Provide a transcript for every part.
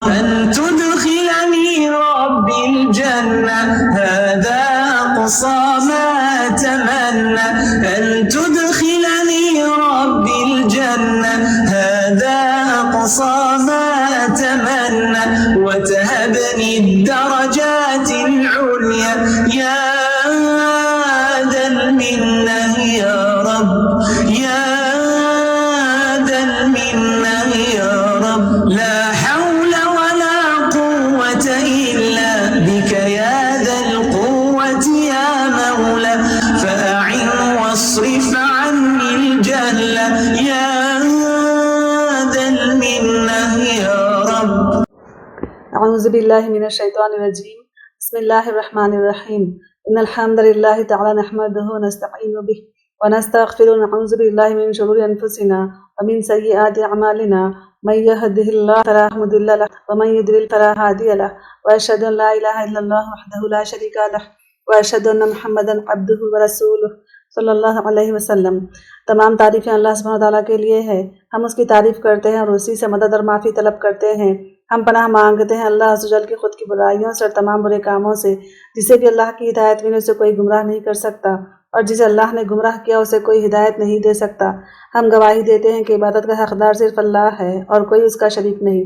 أن تدخلني ربي الجنة هذا أقصى ما أتمنى أن تدخلني ربي الجنة هذا أقصى ما أتمنى وتهبني الدرجات العليا يا ذا المنة يا رب يا ذا المنة يا رب لا حول ولا قوة إلا بك يا ذا القوة يا مولى فأعن واصرف عني الجهل يا ذا المنة يا رب. اعوذ باللہ من الشیطان الرجیم بسم اللہ الرحمن الرحیم ان الحمد للہ تعالی نحمده ونستعین به ونستغفر ونعوذ باللہ من شرور انفسنا ومن سیئات اعمالنا من يهده الله فلا مضل له ومن يضلل فلا هادي له واشهد ان لا اله الا الله وحده لا شريك له واشهد ان محمدا عبده ورسوله صلی اللہ علیہ وسلم۔ تمام تعریفیں اللہ سبحانہ تعالیٰ کے لیے ہے، ہم اس کی تعریف کرتے ہیں اور اسی سے مدد اور معافی طلب کرتے ہیں۔ ہم پناہ مانگتے ہیں اللہ عز و جل کی خود کی برائیوں سے اور تمام برے کاموں سے، جسے بھی اللہ کی ہدایت میں اسے کوئی گمراہ نہیں کر سکتا، اور جسے اللہ نے گمراہ کیا اسے کوئی ہدایت نہیں دے سکتا۔ ہم گواہی دیتے ہیں کہ عبادت کا حقدار صرف اللہ ہے اور کوئی اس کا شریک نہیں،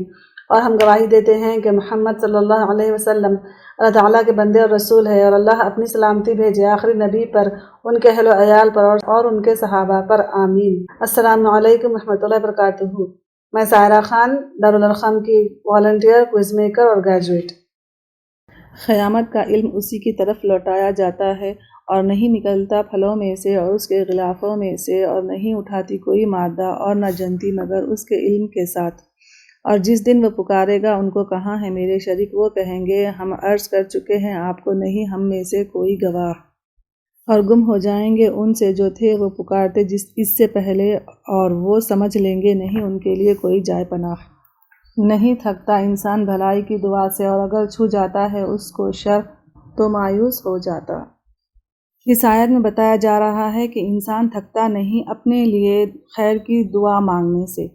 اور ہم گواہی دیتے ہیں کہ محمد صلی اللہ علیہ وسلم اللہ تعالیٰ کے بندے اور رسول ہے، اور اللہ اپنی سلامتی بھیجے آخری نبی پر، ان کے اہل و عیال پر اور ان کے صحابہ پر، آمین۔ السلام علیکم ورحمۃ اللہ وبرکاتہ۔ میں سائرہ خان، دارالارقم کی والنٹیئر، کوئز میکر اور گریجویٹ۔ قیامت کا علم اسی کی طرف لوٹایا جاتا ہے اور نہیں نکلتا پھلوں میں سے اور اس کے غلافوں میں سے، اور نہیں اٹھاتی کوئی مادہ اور نہ جنتی مگر اس کے علم کے ساتھ۔ اور جس دن وہ پکارے گا ان کو کہاں ہے میرے شریک، وہ کہیں گے ہم عرض کر چکے ہیں آپ کو، نہیں ہم میں سے کوئی گواہ۔ اور گم ہو جائیں گے ان سے جو تھے وہ پکارتے اس سے پہلے، اور وہ سمجھ لیں گے نہیں ان کے لیے کوئی جائے پناہ۔ نہیں تھکتا انسان بھلائی کی دعا سے، اور اگر چھو جاتا ہے اس کو شر تو مایوس ہو جاتا۔ اس آیت میں بتایا جا رہا ہے کہ انسان تھکتا نہیں اپنے لیے خیر کی دعا مانگنے سے،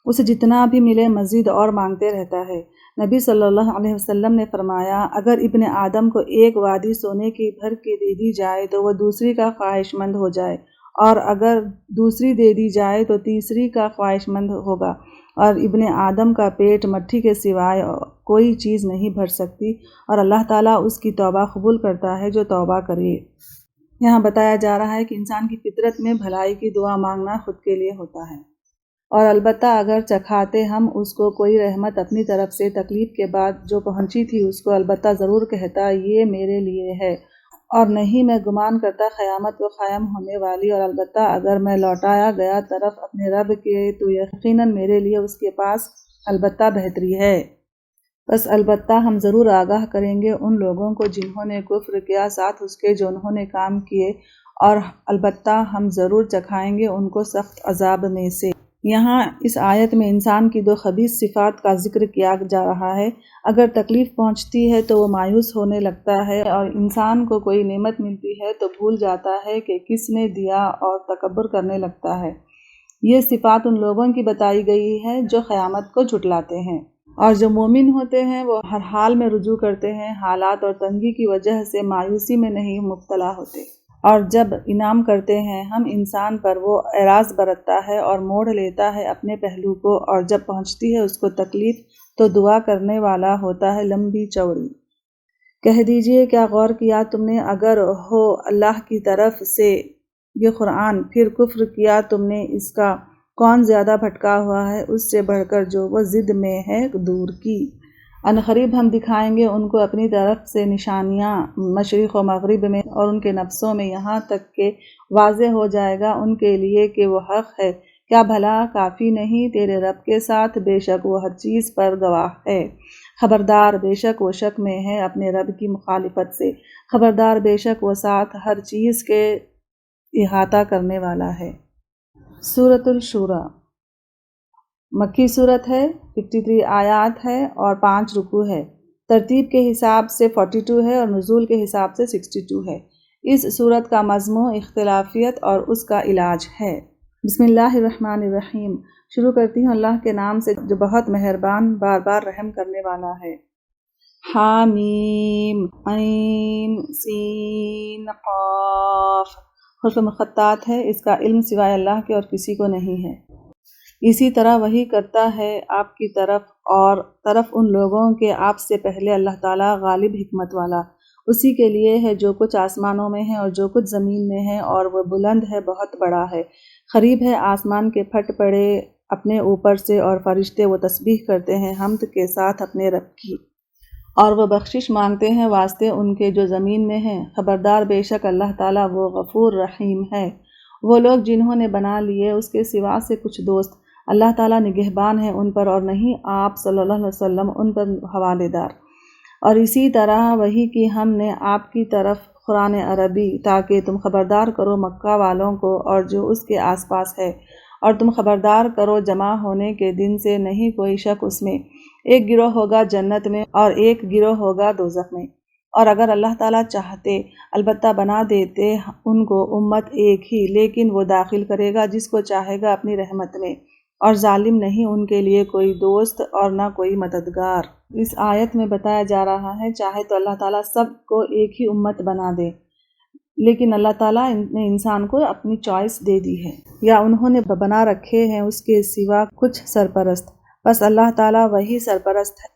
اسے جتنا بھی ملے مزید اور مانگتے رہتا ہے۔ نبی صلی اللہ علیہ وسلم نے فرمایا، اگر ابن آدم کو ایک وادی سونے کی بھر کے دے دی جائے تو وہ دوسری کا خواہش مند ہو جائے، اور اگر دوسری دے دی جائے تو تیسری کا خواہش مند ہوگا، اور ابن آدم کا پیٹ مٹی کے سوائے کوئی چیز نہیں بھر سکتی، اور اللہ تعالیٰ اس کی توبہ قبول کرتا ہے جو توبہ کرے۔ یہاں بتایا جا رہا ہے کہ انسان کی فطرت میں بھلائی کی دعا مانگنا خود کے لیے ہوتا ہے، اور البتہ اگر چکھاتے ہم اس کو کوئی رحمت اپنی طرف سے، تکلیف کے بعد جو پہنچی تھی اس کو البتہ ضرور کہتا یہ میرے لیے ہے، اور نہیں میں گمان کرتا قیامت کو قائم ہونے والی، اور البتہ اگر میں لوٹایا گیا طرف اپنے رب کے تو یقیناً میرے لیے اس کے پاس البتہ بہتری ہے۔ بس البتہ ہم ضرور آگاہ کریں گے ان لوگوں کو جنہوں نے کفر کیا ساتھ اس کے جو انہوں نے کام کیے، اور البتہ ہم ضرور چکھائیں گے ان کو سخت عذاب میں سے۔ یہاں اس آیت میں انسان کی دو خبیث صفات کا ذکر کیا جا رہا ہے۔ اگر تکلیف پہنچتی ہے تو وہ مایوس ہونے لگتا ہے، اور انسان کو کوئی نعمت ملتی ہے تو بھول جاتا ہے کہ کس نے دیا اور تکبر کرنے لگتا ہے۔ یہ صفات ان لوگوں کی بتائی گئی ہے جو قیامت کو جھٹلاتے ہیں، اور جو مومن ہوتے ہیں وہ ہر حال میں رجوع کرتے ہیں، حالات اور تنگی کی وجہ سے مایوسی میں نہیں مبتلا ہوتے، اور جب انعام کرتے ہیں ہم انسان پر وہ اعراض برتتا ہے اور موڑ لیتا ہے اپنے پہلو کو، اور جب پہنچتی ہے اس کو تکلیف تو دعا کرنے والا ہوتا ہے لمبی چوڑی۔ کہہ دیجئے کیا غور کیا تم نے اگر ہو اللہ کی طرف سے یہ قرآن، پھر کفر کیا تم نے اس کا، کون زیادہ بھٹکا ہوا ہے اس سے بڑھ کر جو وہ ضد میں ہے دور کی۔ عنقریب ہم دکھائیں گے ان کو اپنی طرف سے نشانیاں مشرق و مغرب میں اور ان کے نفسوں میں، یہاں تک کہ واضح ہو جائے گا ان کے لیے کہ وہ حق ہے۔ کیا بھلا کافی نہیں تیرے رب کے ساتھ، بے شک وہ ہر چیز پر گواہ ہے۔ خبردار بے شک وہ شک میں ہے اپنے رب کی مخالفت سے، خبردار بے شک وہ ساتھ ہر چیز کے احاطہ کرنے والا ہے۔ سورۃ الشورى مکی صورت ہے، 53 آیات ہے اور 5 رکوع ہے۔ ترتیب کے حساب سے 42 ہے اور نزول کے حساب سے 62 ہے۔ اس صورت کا مضمون اختلافیت اور اس کا علاج ہے۔ بسم اللہ الرحمن الرحیم۔ شروع کرتی ہوں اللہ کے نام سے جو بہت مہربان بار بار رحم کرنے والا ہے۔ حامیم عین سین قاف حروف مقطعات ہے، اس کا علم سوائے اللہ کے اور کسی کو نہیں ہے۔ اسی طرح وہی کرتا ہے آپ کی طرف اور طرف ان لوگوں کے آپ سے پہلے اللہ تعالیٰ غالب حکمت والا۔ اسی کے لیے ہے جو کچھ آسمانوں میں ہے اور جو کچھ زمین میں ہے، اور وہ بلند ہے، بہت بڑا ہے۔ قریب ہے آسمان کے پھٹ پڑے اپنے اوپر سے، اور فرشتے وہ تسبیح کرتے ہیں حمد کے ساتھ اپنے رب کی، اور وہ بخشش مانگتے ہیں واسطے ان کے جو زمین میں ہیں۔ خبردار بے شک اللہ تعالیٰ وہ غفور رحیم ہے۔ وہ لوگ جنہوں نے بنا لیے اس کے سوا سے کچھ دوست، اللہ تعالیٰ نگہبان ہے ان پر، اور نہیں آپ صلی اللہ علیہ وسلم ان پر حوالے دار۔ اور اسی طرح وہی کی ہم نے آپ کی طرف قرآن عربی تاکہ تم خبردار کرو مکہ والوں کو اور جو اس کے آس پاس ہے، اور تم خبردار کرو جمع ہونے کے دن سے نہیں کوئی شک اس میں۔ ایک گروہ ہوگا جنت میں اور ایک گروہ ہوگا دوزخ میں، اور اگر اللہ تعالیٰ چاہتے البتہ بنا دیتے ان کو امت ایک ہی، لیکن وہ داخل کرے گا جس کو چاہے گا اپنی رحمت میں، اور ظالم نہیں ان کے لیے کوئی دوست اور نہ کوئی مددگار۔ اس آیت میں بتایا جا رہا ہے چاہے تو اللہ تعالیٰ سب کو ایک ہی امت بنا دے، لیکن اللہ تعالیٰ نے انسان کو اپنی چوائس دے دی ہے، یا انہوں نے بنا رکھے ہیں اس کے سوا کچھ سرپرست، بس اللہ تعالیٰ وہی سرپرست ہے،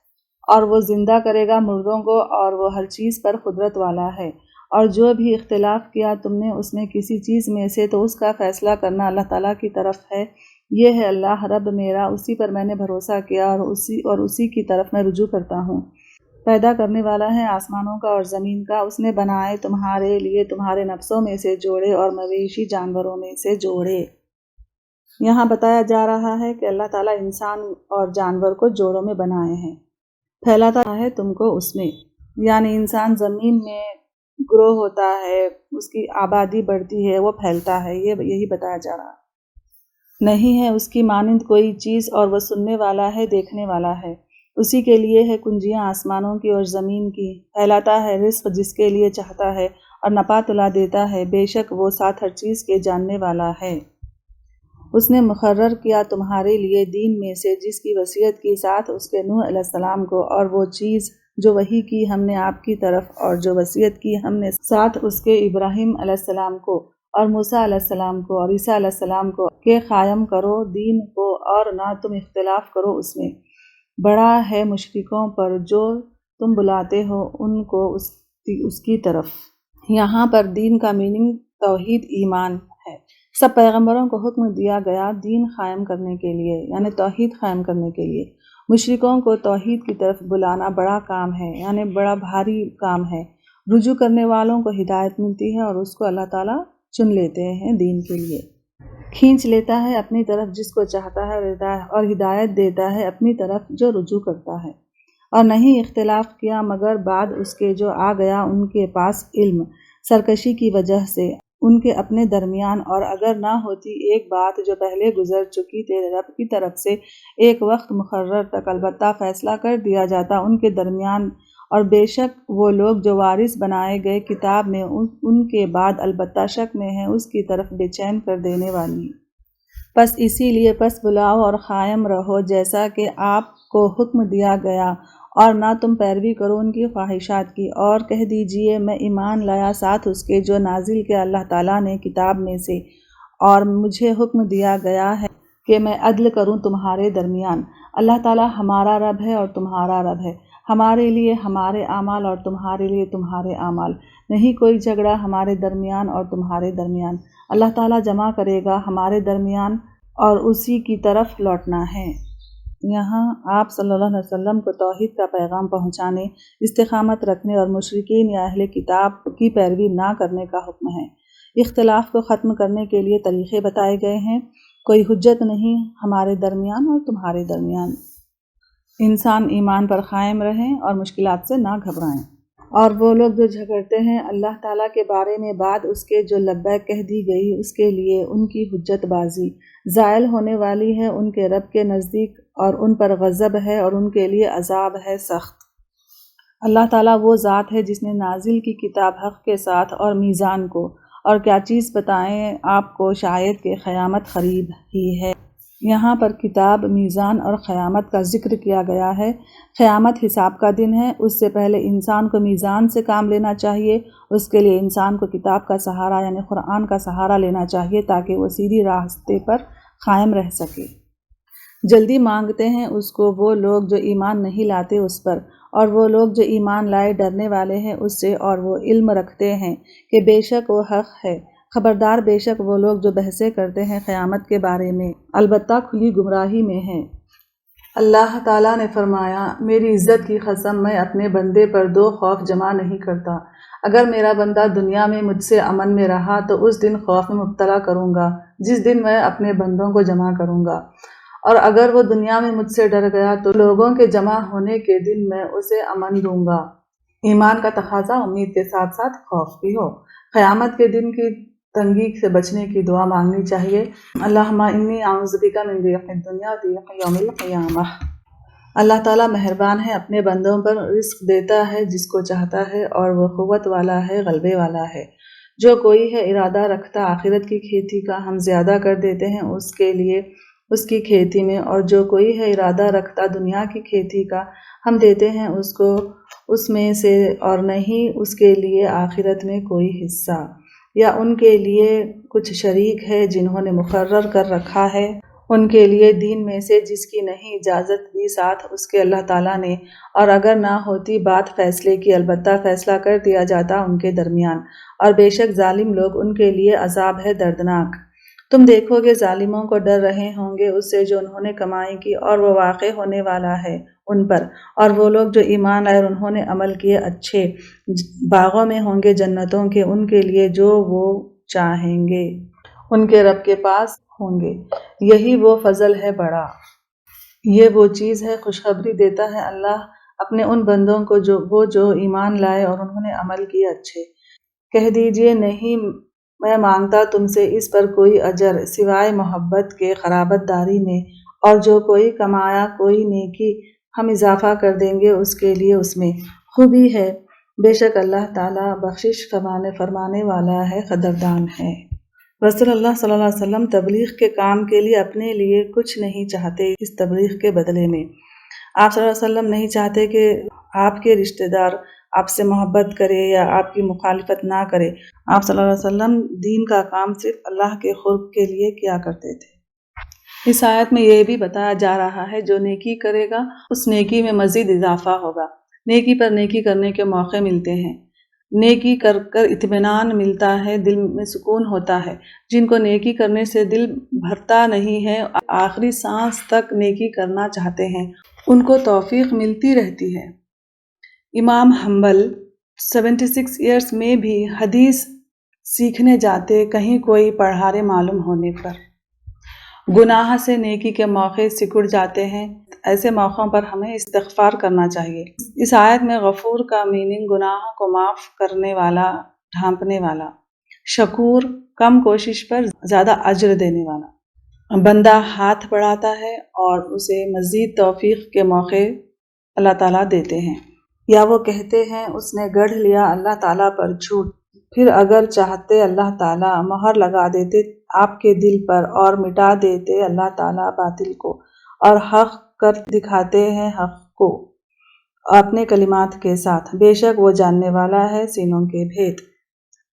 اور وہ زندہ کرے گا مردوں کو، اور وہ ہر چیز پر قدرت والا ہے۔ اور جو بھی اختلاف کیا تم نے اس میں کسی چیز میں سے، تو اس کا فیصلہ کرنا اللہ تعالیٰ کی طرف ہے۔ یہ ہے اللہ رب میرا، اسی پر میں نے بھروسہ کیا، اور اسی کی طرف میں رجوع کرتا ہوں۔ پیدا کرنے والا ہے آسمانوں کا اور زمین کا، اس نے بنائے تمہارے لیے تمہارے نفسوں میں سے جوڑے اور مویشی جانوروں میں سے جوڑے۔ یہاں بتایا جا رہا ہے کہ اللہ تعالیٰ انسان اور جانور کو جوڑوں میں بنائے ہیں، پھیلاتا ہے تم کو اس میں، یعنی انسان زمین میں گروہ ہوتا ہے، اس کی آبادی بڑھتی ہے، وہ پھیلتا ہے، یہی بتایا جا رہا ہے۔ نہیں ہے اس کی مانند کوئی چیز، اور وہ سننے والا ہے، دیکھنے والا ہے۔ اسی کے لیے ہے کنجیاں آسمانوں کی اور زمین کی، پھیلاتا ہے رزق جس کے لیے چاہتا ہے، اور نپا تلا دیتا ہے، بے شک وہ ساتھ ہر چیز کے جاننے والا ہے۔ اس نے مقرر کیا تمہارے لیے دین میں سے جس کی وصیت کی ساتھ اس کے نوح علیہ السلام کو، اور وہ چیز جو وحی کی ہم نے آپ کی طرف، اور جو وصیت کی ہم نے ساتھ اس کے ابراہیم علیہ السلام کو اور موسیٰ علیہ السلام کو اور عیسیٰ علیہ السلام کو، کہ قائم کرو دین کو اور نہ تم اختلاف کرو اس میں۔ بڑا ہے مشرکوں پر جو تم بلاتے ہو ان کو اس کی طرف۔ یہاں پر دین کا میننگ توحید ایمان ہے۔ سب پیغمبروں کو حکم دیا گیا دین قائم کرنے کے لیے، یعنی توحید قائم کرنے کے لیے۔ مشرکوں کو توحید کی طرف بلانا بڑا کام ہے، یعنی بڑا بھاری کام ہے۔ رجوع کرنے والوں کو ہدایت ملتی ہے، اور اس کو اللہ تعالیٰ چن لیتے ہیں دین کے لیے، کھینچ لیتا ہے اپنی طرف جس کو چاہتا ہے، اور ہدایت دیتا ہے اپنی طرف جو رجوع کرتا ہے۔ اور نہیں اختلاف کیا مگر بعد اس کے جو آ گیا ان کے پاس علم، سرکشی کی وجہ سے ان کے اپنے درمیان، اور اگر نہ ہوتی ایک بات جو پہلے گزر چکی تیرے رب کی طرف سے ایک وقت مقرر تک، البتہ فیصلہ کر دیا جاتا ان کے درمیان، اور بے شک وہ لوگ جو وارث بنائے گئے کتاب میں ان کے بعد البتہ شک میں ہیں اس کی طرف بے چین کر دینے والی۔ بس اسی لیے پس بلاؤ اور قائم رہو جیسا کہ آپ کو حکم دیا گیا، اور نہ تم پیروی کرو ان کی خواہشات کی، اور کہہ دیجئے میں ایمان لایا ساتھ اس کے جو نازل کیا اللہ تعالیٰ نے کتاب میں سے، اور مجھے حکم دیا گیا ہے کہ میں عدل کروں تمہارے درمیان۔ اللہ تعالیٰ ہمارا رب ہے اور تمہارا رب ہے، ہمارے لیے ہمارے اعمال اور تمہارے لیے تمہارے اعمال، نہیں کوئی جھگڑا ہمارے درمیان اور تمہارے درمیان۔ اللہ تعالیٰ جمع کرے گا ہمارے درمیان، اور اسی کی طرف لوٹنا ہے۔ یہاں آپ صلی اللہ علیہ وسلم کو توحید کا پیغام پہنچانے، استقامت رکھنے اور مشرکین یا اہل کتاب کی پیروی نہ کرنے کا حکم ہے۔ اختلاف کو ختم کرنے کے لیے طریقے بتائے گئے ہیں، کوئی حجت نہیں ہمارے درمیان اور تمہارے درمیان۔ انسان ایمان پر قائم رہیں اور مشکلات سے نہ گھبرائیں۔ اور وہ لوگ جو جھگڑتے ہیں اللہ تعالیٰ کے بارے میں بعد اس کے جو لبیک کہہ دی گئی، اس کے لیے ان کی حجت بازی زائل ہونے والی ہے ان کے رب کے نزدیک، اور ان پر غضب ہے اور ان کے لیے عذاب ہے سخت۔ اللہ تعالیٰ وہ ذات ہے جس نے نازل کی کتاب حق کے ساتھ اور میزان کو، اور کیا چیز بتائیں آپ کو شاید کہ قیامت قریب ہی ہے۔ یہاں پر کتاب، میزان اور قیامت کا ذکر کیا گیا ہے۔ قیامت حساب کا دن ہے، اس سے پہلے انسان کو میزان سے کام لینا چاہیے، اس کے لیے انسان کو کتاب کا سہارا یعنی قرآن کا سہارا لینا چاہیے تاکہ وہ سیدھی راستے پر قائم رہ سکے۔ جلدی مانگتے ہیں اس کو وہ لوگ جو ایمان نہیں لاتے اس پر، اور وہ لوگ جو ایمان لائے ڈرنے والے ہیں اس سے، اور وہ علم رکھتے ہیں کہ بے شک وہ حق ہے۔ خبردار بے شک وہ لوگ جو بحثیں کرتے ہیں قیامت کے بارے میں البتہ کھلی گمراہی میں ہیں۔ اللہ تعالیٰ نے فرمایا، میری عزت کی قسم میں اپنے بندے پر دو خوف جمع نہیں کرتا۔ اگر میرا بندہ دنیا میں مجھ سے امن میں رہا تو اس دن خوف میں مبتلا کروں گا جس دن میں اپنے بندوں کو جمع کروں گا، اور اگر وہ دنیا میں مجھ سے ڈر گیا تو لوگوں کے جمع ہونے کے دن میں اسے امن دوں گا۔ ایمان کا تقاضا امید کے ساتھ ساتھ خوف بھی ہو۔ قیامت کے دن کی تنگی سے بچنے کی دعا مانگنی چاہیے۔ اللہم انی اعوذ بک من ضیق الدنیا وضیق یوم القیامہ۔ اللہ تعالیٰ مہربان ہے، اپنے بندوں پر رزق دیتا ہے جس کو چاہتا ہے، اور وہ قوت والا ہے، غلبے والا ہے۔ جو کوئی ہے ارادہ رکھتا آخرت کی کھیتی کا، ہم زیادہ کر دیتے ہیں اس کے لیے اس کی کھیتی میں، اور جو کوئی ہے ارادہ رکھتا دنیا کی کھیتی کا، ہم دیتے ہیں اس کو اس میں سے، اور نہیں اس کے لیے آخرت میں کوئی حصہ، یا ان کے لیے کچھ شریک ہے جنہوں نے مقرر کر رکھا ہے ان کے لیے دین میں سے جس کی نہیں اجازت دی ساتھ اس کے اللہ تعالیٰ نے، اور اگر نہ ہوتی بات فیصلے کی البتہ فیصلہ کر دیا جاتا ان کے درمیان، اور بے شک ظالم لوگ ان کے لیے عذاب ہے دردناک۔ تم دیکھو گے ظالموں کو ڈر رہے ہوں گے اس سے جو انہوں نے کمائی کی، اور وہ واقع ہونے والا ہے ان پر، اور وہ لوگ جو ایمان لائے اور انہوں نے عمل کیے اچھے، باغوں میں ہوں گے جنتوں کے، ان کے لیے جو وہ چاہیں گے ان کے رب کے پاس ہوں گے، یہی وہ فضل ہے بڑا۔ یہ وہ چیز ہے خوشخبری دیتا ہے اللہ اپنے ان بندوں کو جو ایمان لائے اور انہوں نے عمل کیے اچھے۔ کہہ دیجئے نہیں میں مانگتا تم سے اس پر کوئی اجر سوائے محبت کے قرابت داری میں، اور جو کوئی کمایا کوئی نیکی ہم اضافہ کر دیں گے اس کے لیے اس میں خوبی ہے، بے شک اللہ تعالیٰ بخشش فرمانے والا ہے، قدردان ہے۔ رسول اللہ صلی اللہ علیہ وسلم تبلیغ کے کام کے لیے اپنے لیے کچھ نہیں چاہتے، اس تبلیغ کے بدلے میں آپ صلی اللہ علیہ وسلم نہیں چاہتے کہ آپ کے رشتہ دار آپ سے محبت کرے یا آپ کی مخالفت نہ کرے۔ آپ صلی اللہ علیہ وسلم دین کا کام صرف اللہ کے قرب کے لیے کیا کرتے تھے۔ اس آیت میں یہ بھی بتایا جا رہا ہے جو نیکی کرے گا اس نیکی میں مزید اضافہ ہوگا، نیکی پر نیکی کرنے کے موقع ملتے ہیں، نیکی کر کر اطمینان ملتا ہے، دل میں سکون ہوتا ہے۔ جن کو نیکی کرنے سے دل بھرتا نہیں ہے، آخری سانس تک نیکی کرنا چاہتے ہیں، ان کو توفیق ملتی رہتی ہے۔ امام حنبل 76 ایئرس میں بھی حدیث سیکھنے جاتے، کہیں کوئی پڑھارے معلوم ہونے پر گناہ سے نیکی کے موقع سکڑ جاتے ہیں۔ ایسے موقعوں پر ہمیں استغفار کرنا چاہیے۔ اس آیت میں غفور کا میننگ گناہوں کو معاف کرنے والا، ڈھانپنے والا، شکور کم کوشش پر زیادہ اجر دینے والا، بندہ ہاتھ بڑھاتا ہے اور اسے مزید توفیق کے موقع اللہ تعالیٰ دیتے ہیں، یا وہ کہتے ہیں اس نے گڑھ لیا اللہ تعالیٰ پر جھوٹ، پھر اگر چاہتے اللہ تعالیٰ مہر لگا دیتے آپ کے دل پر اور مٹا دیتے اللہ تعالیٰ باطل کو، اور حق کر دکھاتے ہیں حق کو اپنے کلمات کے ساتھ، بے شک وہ جاننے والا ہے سینوں کے بھید۔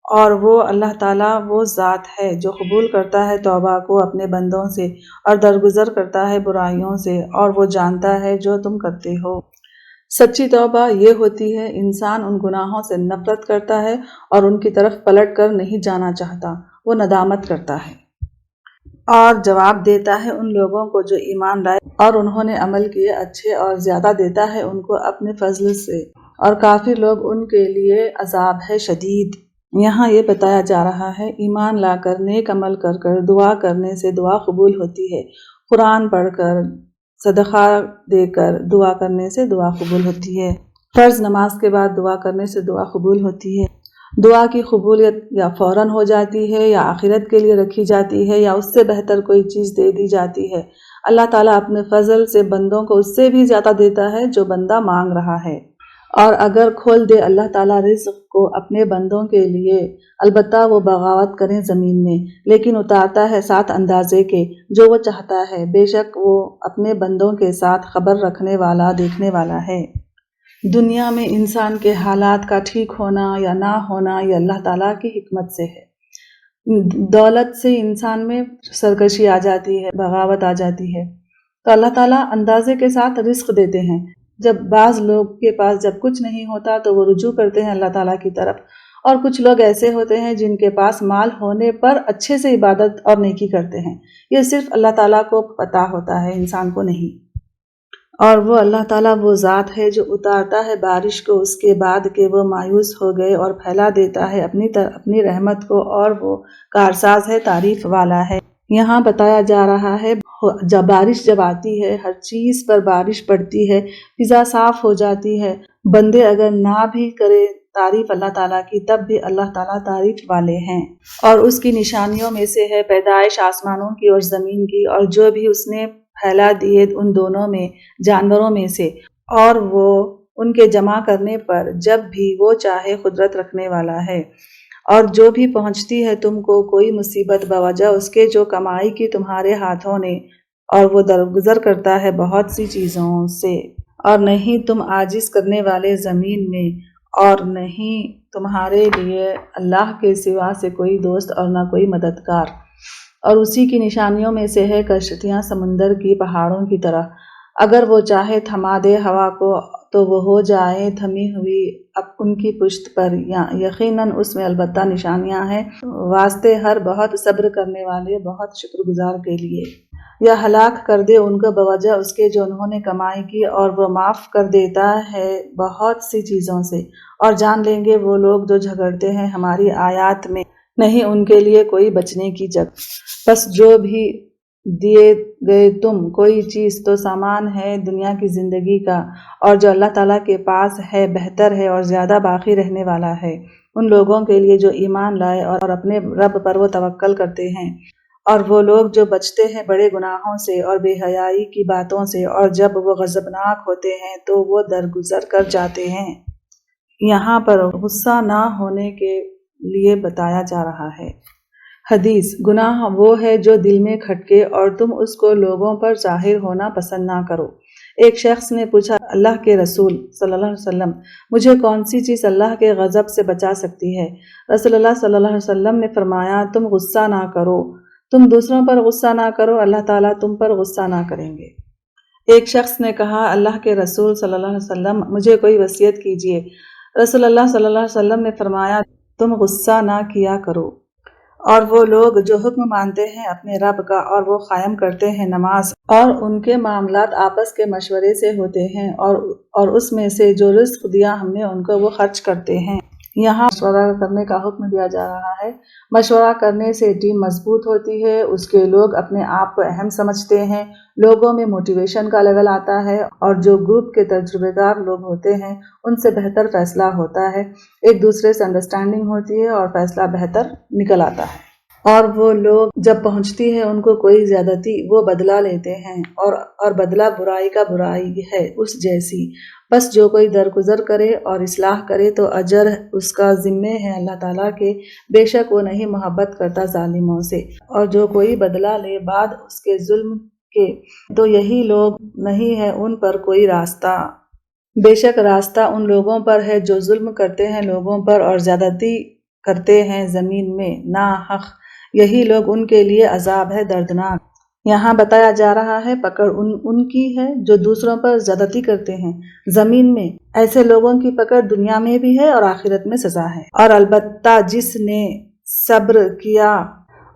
اور وہ اللہ تعالیٰ وہ ذات ہے جو قبول کرتا ہے توبہ کو اپنے بندوں سے اور درگزر کرتا ہے برائیوں سے، اور وہ جانتا ہے جو تم کرتے ہو۔ سچی توبہ یہ ہوتی ہے انسان ان گناہوں سے نفرت کرتا ہے اور ان کی طرف پلٹ کر نہیں جانا چاہتا، وہ ندامت کرتا ہے اور جواب دیتا ہے ان لوگوں کو جو ایمان لائے اور انہوں نے عمل کیے اچھے، اور زیادہ دیتا ہے ان کو اپنے فضل سے، اور کافر لوگ ان کے لیے عذاب ہے شدید۔ یہاں یہ بتایا جا رہا ہے ایمان لا کر نیک عمل کر کر دعا کرنے سے دعا قبول ہوتی ہے، قرآن پڑھ کر صدقہ دے کر دعا کرنے سے دعا قبول ہوتی ہے، فرض نماز کے بعد دعا کرنے سے دعا قبول ہوتی ہے۔ دعا کی قبولیت یا فوراً ہو جاتی ہے، یا آخرت کے لیے رکھی جاتی ہے، یا اس سے بہتر کوئی چیز دے دی جاتی ہے۔ اللہ تعالیٰ اپنے فضل سے بندوں کو اس سے بھی زیادہ دیتا ہے جو بندہ مانگ رہا ہے۔ اور اگر کھول دے اللہ تعالیٰ رزق کو اپنے بندوں کے لیے، البتہ وہ بغاوت کریں زمین میں، لیکن اتارتا ہے ساتھ اندازے کے جو وہ چاہتا ہے، بے شک وہ اپنے بندوں کے ساتھ خبر رکھنے والا، دیکھنے والا ہے۔ دنیا میں انسان کے حالات کا ٹھیک ہونا یا نہ ہونا یہ اللہ تعالیٰ کی حکمت سے ہے۔ دولت سے انسان میں سرکشی آ جاتی ہے، بغاوت آ جاتی ہے، تو اللہ تعالیٰ اندازے کے ساتھ رزق دیتے ہیں۔ جب بعض لوگ کے پاس جب کچھ نہیں ہوتا تو وہ رجوع کرتے ہیں اللہ تعالیٰ کی طرف، اور کچھ لوگ ایسے ہوتے ہیں جن کے پاس مال ہونے پر اچھے سے عبادت اور نیکی کرتے ہیں۔ یہ صرف اللہ تعالیٰ کو پتہ ہوتا ہے، انسان کو نہیں۔ اور وہ اللہ تعالیٰ وہ ذات ہے جو اتارتا ہے بارش کو اس کے بعد کہ وہ مایوس ہو گئے، اور پھیلا دیتا ہے اپنی رحمت کو، اور وہ کارساز ہے، تعریف والا ہے۔ یہاں بتایا جا رہا ہے جب بارش جب آتی ہے، ہر چیز پر بارش پڑتی ہے، فضا صاف ہو جاتی ہے، بندے اگر نہ بھی کرے تعریف اللہ تعالیٰ کی تب بھی اللہ تعالیٰ تعریف والے ہیں۔ اور اس کی نشانیوں میں سے ہے پیدائش آسمانوں کی اور زمین کی، اور جو بھی اس نے پھیلا دیے ان دونوں میں جانوروں میں سے، اور وہ ان کے جمع کرنے پر جب بھی وہ چاہے قدرت رکھنے والا ہے۔ اور جو بھی پہنچتی ہے تم کو کوئی مصیبت بوجہ اس کے جو کمائی کی تمہارے ہاتھوں نے، اور وہ درگزر کرتا ہے بہت سی چیزوں سے، اور نہیں تم عاجز کرنے والے زمین میں، اور نہیں تمہارے لیے اللہ کے سوا سے کوئی دوست اور نہ کوئی مددگار۔ اور اسی کی نشانیوں میں سے ہے کشتیاں سمندر کی پہاڑوں کی طرح، اگر وہ چاہے تھما دے ہوا کو تو وہ ہو جائے تھمی ہوئی اب ان کی پشت پر، یقیناً اس میں البتہ نشانیاں ہیں واسطے ہر بہت صبر کرنے والے، بہت شکر گزار کے لیے۔ یا ہلاک کر دے ان کو بوجہ اس کے جو انہوں نے کمائی کی، اور وہ معاف کر دیتا ہے بہت سی چیزوں سے۔ اور جان لیں گے وہ لوگ جو جھگڑتے ہیں ہماری آیات میں، نہیں ان کے لیے کوئی بچنے کی جگہ۔ بس جو بھی دیے گئے تم کوئی چیز تو سامان ہے دنیا کی زندگی کا، اور جو اللہ تعالیٰ کے پاس ہے بہتر ہے اور زیادہ باقی رہنے والا ہے ان لوگوں کے لیے جو ایمان لائے اور اپنے رب پر وہ توکل کرتے ہیں۔ اور وہ لوگ جو بچتے ہیں بڑے گناہوں سے اور بے حیائی کی باتوں سے، اور جب وہ غضبناک ہوتے ہیں تو وہ درگزر کر جاتے ہیں۔ یہاں پر غصہ نہ ہونے کے لیے بتایا جا رہا ہے۔ حدیث: گناہ وہ ہے جو دل میں کھٹکے اور تم اس کو لوگوں پر ظاہر ہونا پسند نہ کرو۔ ایک شخص نے پوچھا، اللہ کے رسول صلی اللہ علیہ وسلم، مجھے کون سی چیز اللہ کے غضب سے بچا سکتی ہے؟ رسول اللہ صلی اللہ علیہ وسلم نے فرمایا، تم غصہ نہ کرو، تم دوسروں پر غصہ نہ کرو، اللہ تعالیٰ تم پر غصہ نہ کریں گے۔ ایک شخص نے کہا، اللہ کے رسول صلی اللہ علیہ وسلم، مجھے کوئی وصیت کیجیے۔ رسول اللہ صلی اللہ علیہ وسلم نے فرمایا، تم غصہ نہ کیا کرو۔ اور وہ لوگ جو حکم مانتے ہیں اپنے رب کا اور وہ قائم کرتے ہیں نماز، اور ان کے معاملات آپس کے مشورے سے ہوتے ہیں، اور اس میں سے جو رزق دیا ہم نے ان کو وہ خرچ کرتے ہیں۔ یہاں مشورہ کرنے کا حکم دیا جا رہا ہے۔ مشورہ کرنے سے ٹیم مضبوط ہوتی ہے، اس کے لوگ اپنے آپ کو اہم سمجھتے ہیں، لوگوں میں موٹیویشن کا لیول آتا ہے، اور جو گروپ کے تجربے کار لوگ ہوتے ہیں ان سے بہتر فیصلہ ہوتا ہے، ایک دوسرے سے انڈرسٹینڈنگ ہوتی ہے اور فیصلہ بہتر نکل آتا ہے۔ اور وہ لوگ جب پہنچتی ہے ان کو کوئی زیادتی وہ بدلہ لیتے ہیں، اور بدلہ برائی کا برائی ہے اس جیسی۔ بس جو کوئی درگزر کرے اور اصلاح کرے تو اجر اس کا ذمے ہے اللہ تعالیٰ کے، بے شک وہ نہیں محبت کرتا ظالموں سے۔ اور جو کوئی بدلہ لے بعد اس کے ظلم کے تو یہی لوگ نہیں ہے ان پر کوئی راستہ، بے شک راستہ ان لوگوں پر ہے جو ظلم کرتے ہیں لوگوں پر اور زیادتی کرتے ہیں زمین میں ناحق، یہی لوگ ان کے لیے عذاب ہے دردناک۔ یہاں بتایا جا رہا ہے پکڑ ان کی ہے جو دوسروں پر زیادتی کرتے ہیں زمین میں، ایسے لوگوں کی پکڑ دنیا میں بھی ہے اور آخرت میں سزا ہے۔ اور البتہ جس نے صبر کیا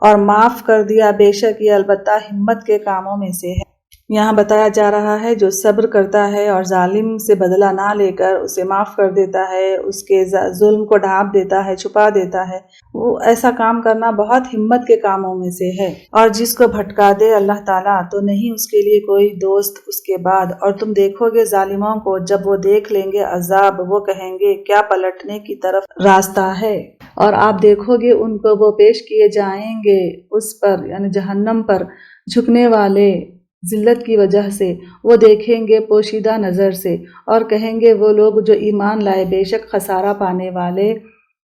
اور معاف کر دیا، بے شک یہ البتہ ہمت کے کاموں میں سے ہے۔ یہاں بتایا جا رہا ہے جو صبر کرتا ہے اور ظالم سے بدلہ نہ لے کر اسے معاف کر دیتا ہے، اس کے ظلم کو ڈھانپ دیتا ہے، چھپا دیتا ہے، وہ ایسا کام کرنا بہت ہمت کے کاموں میں سے ہے۔ اور جس کو بھٹکا دے اللہ تعالیٰ تو نہیں اس کے لیے کوئی دوست اس کے بعد۔ اور تم دیکھو گے ظالموں کو جب وہ دیکھ لیں گے عذاب، وہ کہیں گے کیا پلٹنے کی طرف راستہ ہے؟ اور آپ دیکھو گے ان کو وہ پیش کیے جائیں گے اس پر یعنی جہنم پر جھکنے والے ذلت کی وجہ سے، وہ دیکھیں گے پوشیدہ نظر سے اور کہیں گے وہ لوگ جو ایمان لائے بے شک خسارہ پانے والے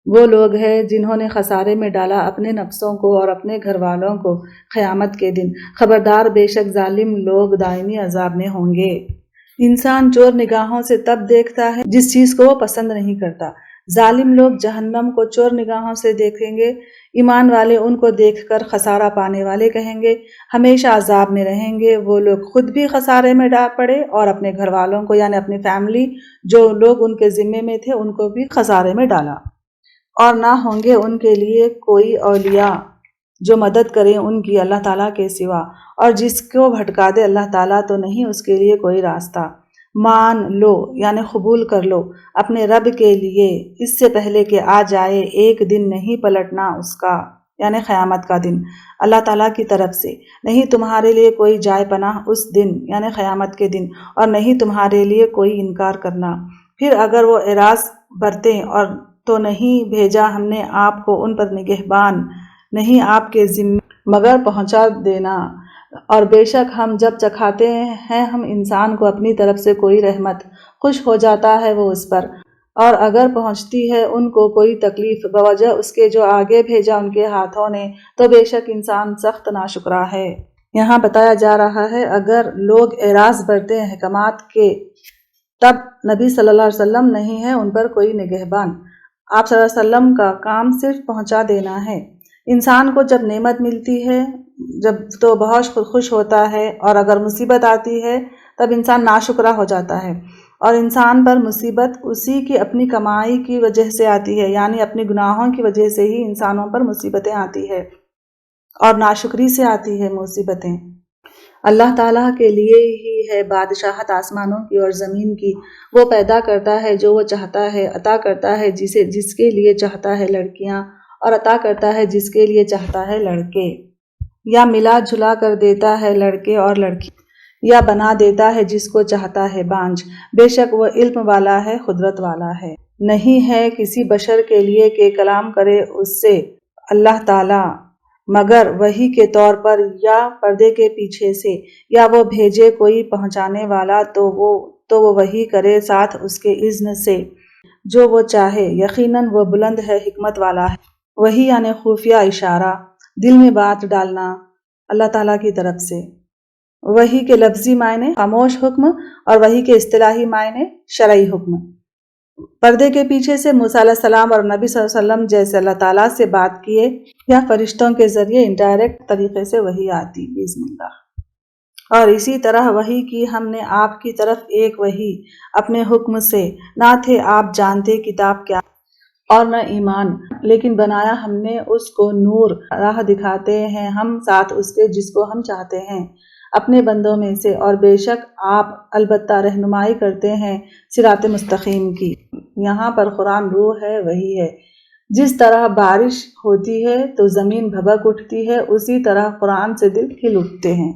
وہ لوگ ہیں جنہوں نے خسارے میں ڈالا اپنے نفسوں کو اور اپنے گھر والوں کو قیامت کے دن۔ خبردار بے شک ظالم لوگ دائمی عذاب میں ہوں گے۔ انسان چور نگاہوں سے تب دیکھتا ہے جس چیز کو وہ پسند نہیں کرتا۔ ظالم لوگ جہنم کو چور نگاہوں سے دیکھیں گے، ایمان والے ان کو دیکھ کر خسارہ پانے والے کہیں گے ہمیشہ عذاب میں رہیں گے۔ وہ لوگ خود بھی خسارے میں ڈال پڑے اور اپنے گھر والوں کو یعنی اپنی فیملی جو لوگ ان کے ذمے میں تھے ان کو بھی خسارے میں ڈالا، اور نہ ہوں گے ان کے لیے کوئی اولیاء جو مدد کریں ان کی اللہ تعالیٰ کے سوا، اور جس کو بھٹکا دے اللہ تعالیٰ تو نہیں اس کے لیے کوئی راستہ۔ مان لو یعنی قبول کر لو اپنے رب کے لیے اس سے پہلے کہ آ جائے ایک دن نہیں پلٹنا اس کا یعنی قیامت کا دن، اللہ تعالیٰ کی طرف سے نہیں تمہارے لیے کوئی جائے پناہ اس دن یعنی قیامت کے دن، اور نہیں تمہارے لیے کوئی انکار کرنا۔ پھر اگر وہ اعراض برتیں اور تو نہیں بھیجا ہم نے آپ کو ان پر نگہبان نہیں آپ کے ذمے مگر پہنچا دینا، اور بے شک ہم جب چکھاتے ہیں ہم انسان کو اپنی طرف سے کوئی رحمت خوش ہو جاتا ہے وہ اس پر، اور اگر پہنچتی ہے ان کو کوئی تکلیف بوجہ اس کے جو آگے بھیجا ان کے ہاتھوں نے تو بے شک انسان سخت ناشکرا ہے۔ یہاں بتایا جا رہا ہے اگر لوگ اعراض برتے ہیں احکامات کے تب نبی صلی اللہ علیہ وسلم نہیں ہے ان پر کوئی نگہبان، آپ صلی اللہ علیہ وسلم کا کام صرف پہنچا دینا ہے۔ انسان کو جب نعمت ملتی ہے جب تو بہت خوش ہوتا ہے، اور اگر مصیبت آتی ہے تب انسان ناشکرا ہو جاتا ہے، اور انسان پر مصیبت اسی کی اپنی کمائی کی وجہ سے آتی ہے یعنی اپنے گناہوں کی وجہ سے ہی انسانوں پر مصیبتیں آتی ہے اور ناشکری سے آتی ہے مصیبتیں۔ اللہ تعالیٰ کے لیے ہی ہے بادشاہت آسمانوں کی اور زمین کی، وہ پیدا کرتا ہے جو وہ چاہتا ہے، عطا کرتا ہے جس کے لیے چاہتا ہے لڑکیاں، اور عطا کرتا ہے جس کے لیے چاہتا ہے لڑکے، یا ملا جلا کر دیتا ہے لڑکے اور لڑکی، یا بنا دیتا ہے جس کو چاہتا ہے بانجھ، بے شک وہ علم والا ہے قدرت والا ہے۔ نہیں ہے کسی بشر کے لیے کہ کلام کرے اس سے اللہ تعالیٰ مگر وحی کے طور پر یا پردے کے پیچھے سے، یا وہ بھیجے کوئی پہنچانے والا تو وہ وحی کرے ساتھ اس کے اذن سے جو وہ چاہے، یقیناً وہ بلند ہے حکمت والا ہے۔ وحی یعنی خفیہ اشارہ، دل میں بات ڈالنا اللہ تعالیٰ کی طرف سے۔ وحی کے لفظی معنی خاموش حکم اور وحی کے اصطلاحی معنی شرعی حکم۔ پردے کے پیچھے سے موسیٰ علیہ السلام اور نبی صلی اللہ علیہ وسلم جیسے اللہ تعالیٰ سے بات کیے یا فرشتوں کے ذریعے انڈائریکٹ طریقے سے وحی آتی بسم اللہ۔ اور اسی طرح وحی کی ہم نے آپ کی طرف ایک وحی اپنے حکم سے، نہ تھے آپ جانتے کتاب کیا اور نہ ایمان، لیکن بنایا ہم نے اس کو نور، راہ دکھاتے ہیں ہم ساتھ اس کے جس کو ہم چاہتے ہیں اپنے بندوں میں سے، اور بے شک آپ البتہ رہنمائی کرتے ہیں صراط مستقیم کی۔ یہاں پر قرآن روح ہے وحی ہے۔ جس طرح بارش ہوتی ہے تو زمین بھبک اٹھتی ہے اسی طرح قرآن سے دل کھل اٹھتے ہیں۔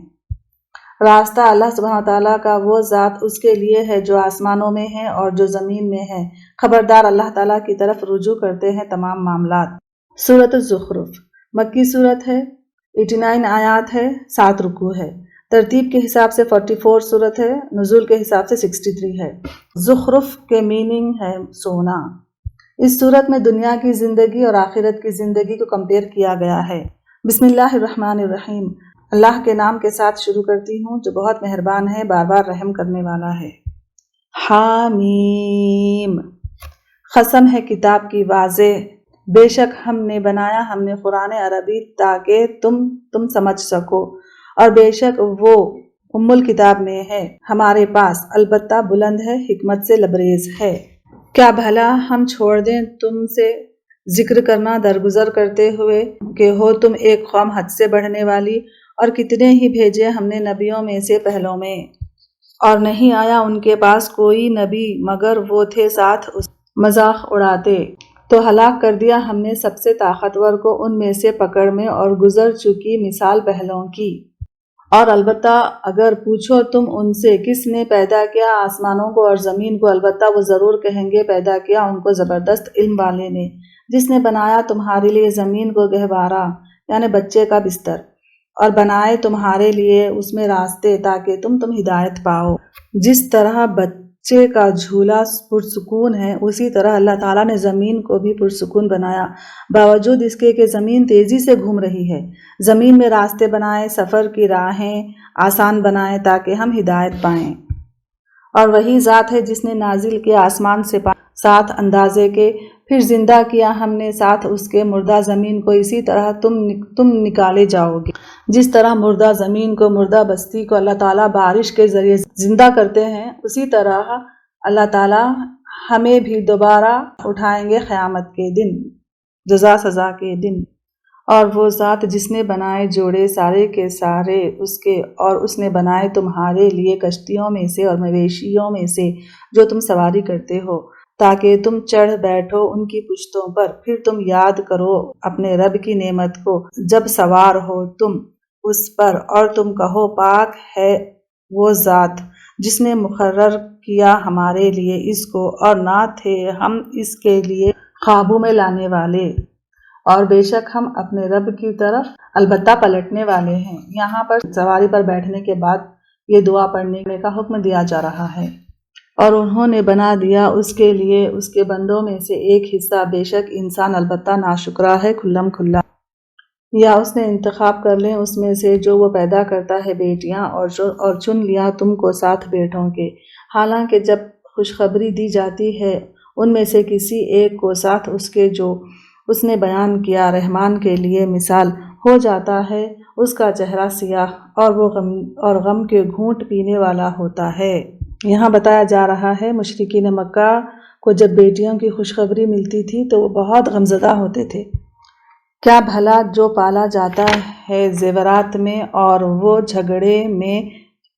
راستہ اللہ سبحانہ تعالیٰ کا وہ ذات اس کے لیے ہے جو آسمانوں میں ہے اور جو زمین میں ہے، خبردار اللہ تعالیٰ کی طرف رجوع کرتے ہیں تمام معاملات۔ سورۃ الزخرف مکی صورت ہے، 89 آیات ہے، 7 رکوع ہے۔ ترتیب کے حساب سے 44 صورت ہے، نزول کے حساب سے 63 ہے۔ زخرف کے میننگ ہے سونا۔ اس صورت میں دنیا کی زندگی اور آخرت کی زندگی کو کمپیئر کیا گیا ہے۔ بسم اللہ الرحمن الرحیم، اللہ کے نام کے ساتھ شروع کرتی ہوں جو بہت مہربان ہے بار بار رحم کرنے والا ہے۔ حامیم، قسم ہے کتاب کی واضح، بے شک ہم نے بنایا ہم نے قرآن عربی تاکہ تم سمجھ سکو، اور بے شک وہ ام الکتاب میں ہے ہمارے پاس، البتہ بلند ہے حکمت سے لبریز ہے۔ کیا بھلا ہم چھوڑ دیں تم سے ذکر کرنا درگزر کرتے ہوئے کہ ہو تم ایک قوم حد سے بڑھنے والی، اور کتنے ہی بھیجے ہم نے نبیوں میں سے پہلوں میں، اور نہیں آیا ان کے پاس کوئی نبی مگر وہ تھے ساتھ اس مذاق اڑاتے، تو ہلاک کر دیا ہم نے سب سے طاقتور کو ان میں سے پکڑ میں، اور گزر چکی مثال پہلوں کی۔ اور البتہ اگر پوچھو تم ان سے کس نے پیدا کیا آسمانوں کو اور زمین کو، البتہ وہ ضرور کہیں گے پیدا کیا ان کو زبردست علم والے نے، جس نے بنایا تمہارے لیے زمین کو گہوارہ یعنی بچے کا بستر، اور بنائے تمہارے لیے اس میں راستے تاکہ تم ہدایت پاؤ۔ جس طرح بچے کا جھولا پرسکون ہے اسی طرح اللہ تعالیٰ نے زمین کو بھی پرسکون بنایا، باوجود اس کے کہ زمین تیزی سے گھوم رہی ہے۔ زمین میں راستے بنائے، سفر کی راہیں آسان بنائے تاکہ ہم ہدایت پائیں۔ اور وہی ذات ہے جس نے نازل کیا آسمان سے ساتھ اندازے کے، پھر زندہ کیا ہم نے ساتھ اس کے مردہ زمین کو، اسی طرح تم نکالے جاؤ گے۔ جس طرح مردہ زمین کو، مردہ بستی کو اللہ تعالیٰ بارش کے ذریعے زندہ کرتے ہیں، اسی طرح اللہ تعالیٰ ہمیں بھی دوبارہ اٹھائیں گے قیامت کے دن، جزا سزا کے دن۔ اور وہ ذات جس نے بنائے جوڑے سارے کے سارے اس کے، اور اس نے بنائے تمہارے لیے کشتیوں میں سے اور مویشیوں میں سے جو تم سواری کرتے ہو، تاکہ تم چڑھ بیٹھو ان کی پشتوں پر، پھر تم یاد کرو اپنے رب کی نعمت کو جب سوار ہو تم اس پر، اور تم کہو پاک ہے وہ ذات جس نے مقرر کیا ہمارے لیے اس کو، اور نہ تھے ہم اس کے لیے قابو میں لانے والے، اور بے شک ہم اپنے رب کی طرف البتہ پلٹنے والے ہیں۔ یہاں پر سواری پر بیٹھنے کے بعد یہ دعا پڑھنے کا حکم دیا جا رہا ہے۔ اور انہوں نے بنا دیا اس کے لیے اس کے بندوں میں سے ایک حصہ، بے شک انسان البتہ ناشکرا ہے کھلم کھلا۔ یا اس نے انتخاب کر لیں اس میں سے جو وہ پیدا کرتا ہے بیٹیاں، اور چن لیا تم کو ساتھ بیٹوں کے، حالانکہ جب خوشخبری دی جاتی ہے ان میں سے کسی ایک کو ساتھ اس کے جو اس نے بیان کیا، رحمان کے لیے مثال ہو جاتا ہے اس کا چہرہ سیاہ، اور وہ غم کے گھونٹ پینے والا ہوتا ہے۔ یہاں بتایا جا رہا ہے مشرکین مکہ کو جب بیٹیوں کی خوشخبری ملتی تھی تو وہ بہت غمزدہ ہوتے تھے۔ کیا بھلا جو پالا جاتا ہے زیورات میں اور وہ جھگڑے میں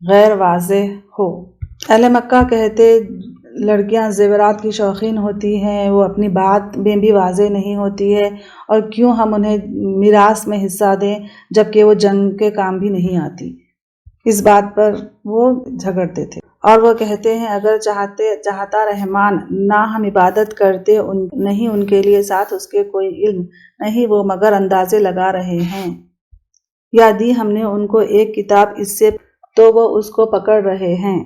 غیر واضح ہو۔ اہل مکہ کہتے لڑکیاں زیورات کی شوقین ہوتی ہیں، وہ اپنی بات میں بھی واضح نہیں ہوتی ہے، اور کیوں ہم انہیں میراث میں حصہ دیں جبکہ وہ جنگ کے کام بھی نہیں آتی۔ اس بات پر وہ جھگڑتے تھے، اور وہ کہتے ہیں اگر چاہتا رحمان نہ ہم عبادت کرتے، نہیں ان کے لیے ساتھ اس کے کوئی علم نہیں، وہ مگر اندازے لگا رہے ہیں۔ یا دی ہم نے ان کو ایک کتاب اس سے تو وہ اس کو پکڑ رہے ہیں،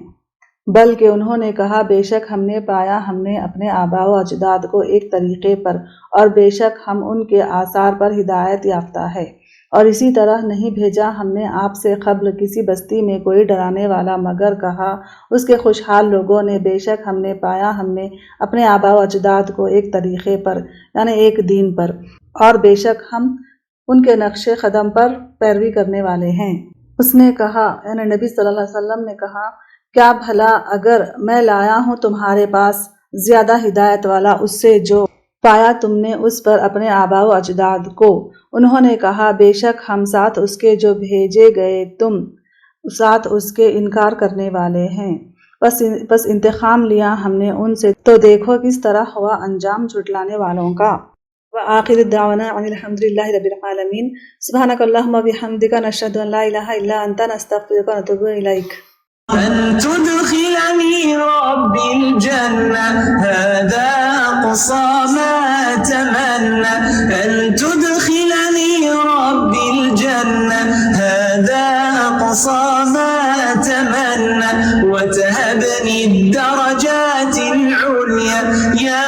بلکہ انہوں نے کہا بے شک ہم نے پایا ہم نے اپنے آباء و اجداد کو ایک طریقے پر، اور بے شک ہم ان کے آثار پر ہدایت یافتہ ہے۔ اور اسی طرح نہیں بھیجا ہم نے آپ سے قبل کسی بستی میں کوئی ڈرانے والا، مگر کہا اس کے خوشحال لوگوں نے بے شک ہم نے پایا ہم نے اپنے آباء و اجداد کو ایک طریقے پر، یعنی ایک دین پر، اور بے شک ہم ان کے نقش قدم پر پیروی کرنے والے ہیں۔ اس نے کہا، یعنی نبی صلی اللہ علیہ وسلم نے کہا، کیا بھلا اگر میں لایا ہوں تمہارے پاس زیادہ ہدایت والا اس سے جو پایا تم نے اس پر اپنے آباء و اجداد کو۔ انہوں نے کہا بے شک ہم ساتھ اس کے جو بھیجے گئے تم ساتھ اس کے انکار کرنے والے ہیں۔ بس انتقام لیا ہم نے ان سے، تو دیکھو کس طرح ہوا انجام جھٹلانے والوں کا۔ وآخر دعوانا ان الحمد للہ رب العالمین۔ سبحانک اللہم وبحمدک، نشہد ان لا الہ الا انت، نستغفرک ونتوب الیک۔ أن تدخلني ربي الجنة هذا أقصى ما أتمنى، أن تدخلني ربي الجنة هذا أقصى ما أتمنى، وتهبني الدرجات العليا يا